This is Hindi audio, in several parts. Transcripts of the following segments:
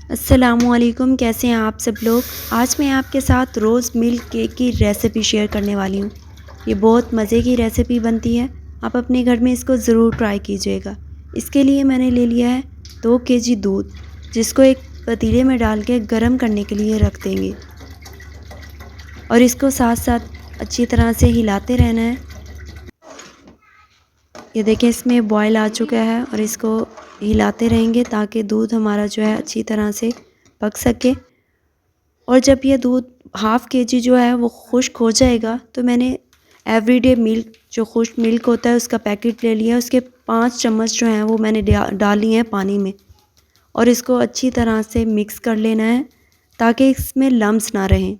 अस्सलामुअलैकुम, कैसे हैं आप सब लोग। आज मैं आपके साथ रोज़ मिल्क केक की रेसिपी शेयर करने वाली हूँ। ये बहुत मज़े की रेसिपी बनती है। आप अपने घर में इसको ज़रूर ट्राई कीजिएगा। इसके लिए मैंने ले लिया है 2 केजी दूध, जिसको एक पतीले में डाल के गर्म करने के लिए रख देंगे और इसको साथ साथ अच्छी तरह से हिलाते रहना है। ये देखें, इसमें बॉयल आ चुका है और इसको हिलाते रहेंगे ताकि दूध हमारा जो है अच्छी तरह से पक सके। और जब ये दूध हाफ़ केजी जो है वो खुश्क हो जाएगा तो मैंने एवरीडे मिल्क, जो खुश्क मिल्क होता है, उसका पैकेट ले लिया। उसके 5 चम्मच जो हैं वो मैंने डाली हैं पानी में और इसको अच्छी तरह से मिक्स कर लेना है ताकि इसमें लम्स ना रहें।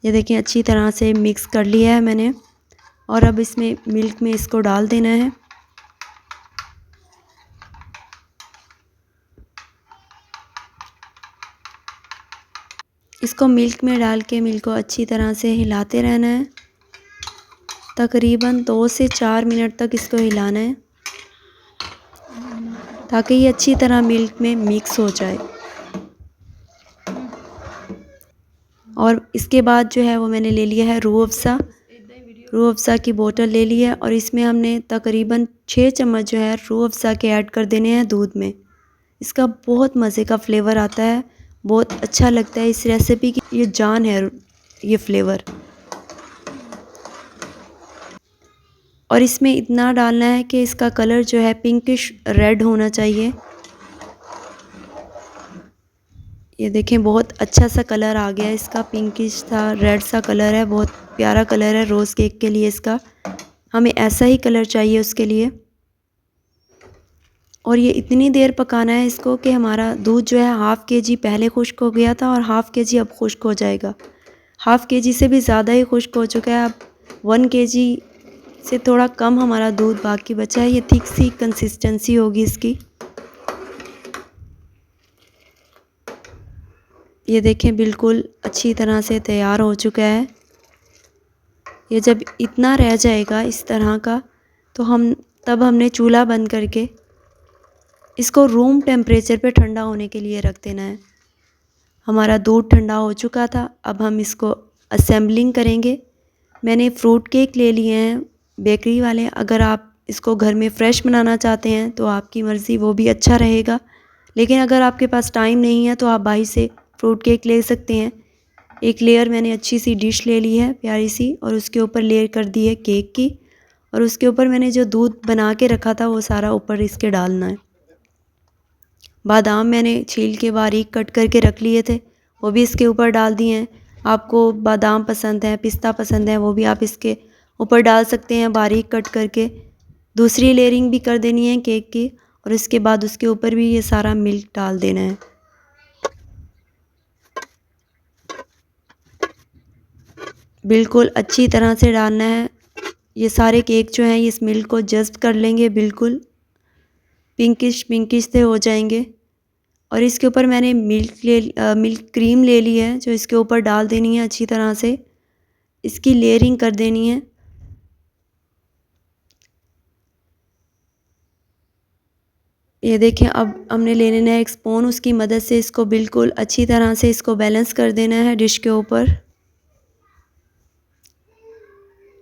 ये देखिए, अच्छी तरह से मिक्स कर लिया है मैंने और अब इसमें मिल्क में इसको डाल देना है। इसको मिल्क में डाल के मिल्क को अच्छी तरह से हिलाते रहना है। तकरीबन 2 से 4 मिनट तक इसको हिलाना है ताकि ये अच्छी तरह मिल्क में मिक्स हो जाए। और इसके बाद जो है वो मैंने ले लिया है रूह अफ़ज़ा। रूह अफ़ज़ा की बोतल ले ली है और इसमें हमने तकरीबन 6 चम्मच जो है रूह अफ़ज़ा के ऐड कर देने हैं दूध में। इसका बहुत मज़े का फ्लेवर आता है, बहुत अच्छा लगता है। इस रेसिपी की ये जान है, ये फ्लेवर। और इसमें इतना डालना है कि इसका कलर जो है पिंकिश रेड होना चाहिए। ये देखें, बहुत अच्छा सा कलर आ गया है इसका, पिंकिश सा रेड सा कलर है। बहुत प्यारा कलर है रोज़ केक के लिए इसका। हमें ऐसा ही कलर चाहिए उसके लिए। और ये इतनी देर पकाना है इसको कि हमारा दूध जो है हाफ़ केजी पहले खुश्क हो गया था और हाफ़ केजी अब खुश्क हो जाएगा। हाफ़ केजी से भी ज़्यादा ही खुश्क हो चुका है। अब 1 केजी से थोड़ा कम हमारा दूध बाकी बचा है। ये थिक सी कंसिस्टेंसी होगी इसकी। ये देखें, बिल्कुल अच्छी तरह से तैयार हो चुका है। ये जब इतना रह जाएगा इस तरह का तो तब हमने चूल्हा बंद करके इसको रूम टेम्परेचर पे ठंडा होने के लिए रख देना है। हमारा दूध ठंडा हो चुका था। अब हम इसको असेंबलिंग करेंगे। मैंने फ्रूट केक ले लिए हैं बेकरी वाले। अगर आप इसको घर में फ़्रेश बनाना चाहते हैं तो आपकी मर्ज़ी, वो भी अच्छा रहेगा। लेकिन अगर आपके पास टाइम नहीं है तो आप बाहर से फ्रूट केक ले सकते हैं। एक लेयर मैंने अच्छी सी डिश ले ली है प्यारी सी और उसके ऊपर लेयर कर दी है केक की। और उसके ऊपर मैंने जो दूध बना के रखा था वो सारा ऊपर इसके डालना है। बादाम मैंने छील के बारीक कट करके रख लिए थे, वो भी इसके ऊपर डाल दिए हैं। आपको बादाम पसंद है, पिस्ता पसंद है, वो भी आप इसके ऊपर डाल सकते हैं बारीक कट करके। दूसरी लेयरिंग भी कर देनी है केक की और इसके बाद उसके ऊपर भी ये सारा मिल्क डाल देना है। बिल्कुल अच्छी तरह से डालना है। ये सारे केक जो हैं ये इस मिल्क को जज़्ब कर लेंगे, बिल्कुल पिंकिश पिंकिश से हो जाएंगे। और इसके ऊपर मैंने मिल्क क्रीम ले ली है जो इसके ऊपर डाल देनी है। अच्छी तरह से इसकी लेयरिंग कर देनी है। ये देखें, अब हमने ले लेना है एक स्पून, उसकी मदद से इसको बिल्कुल अच्छी तरह से इसको बैलेंस कर देना है डिश के ऊपर।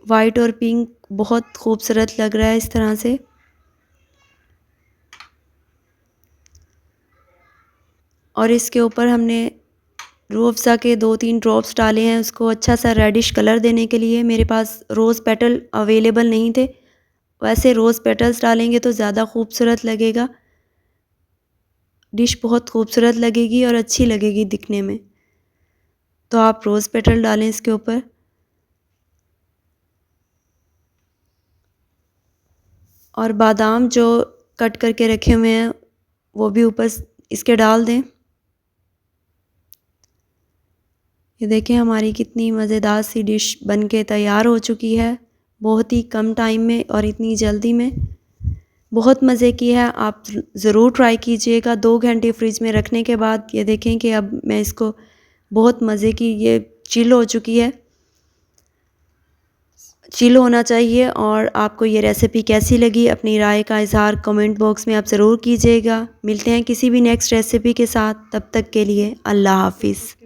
वाइट और पिंक बहुत खूबसूरत लग रहा है इस तरह से। और इसके ऊपर हमने रूह अफ़ज़ा के 2-3 ड्रॉप्स डाले हैं उसको अच्छा सा रेडिश कलर देने के लिए। मेरे पास रोज़ पेटल अवेलेबल नहीं थे, वैसे रोज़ पेटल्स डालेंगे तो ज़्यादा खूबसूरत लगेगा। डिश बहुत खूबसूरत लगेगी और अच्छी लगेगी दिखने में, तो आप रोज़ पेटल डालें इसके ऊपर। और बादाम जो कट करके रखे हुए हैं वो भी ऊपर इसके डाल दें। ये देखें, हमारी कितनी मज़ेदार सी डिश बनके तैयार हो चुकी है, बहुत ही कम टाइम में और इतनी जल्दी में। बहुत मज़े की है, आप ज़रूर ट्राई कीजिएगा। 2 घंटे फ्रिज में रखने के बाद ये देखें कि अब मैं इसको, बहुत मज़े की ये चिल हो चुकी है। चिल होना चाहिए। और आपको ये रेसिपी कैसी लगी, अपनी राय का इज़हार कमेंट बॉक्स में आप ज़रूर कीजिएगा। मिलते हैं किसी भी नेक्स्ट रेसिपी के साथ, तब तक के लिए अल्लाह हाफ़िज़।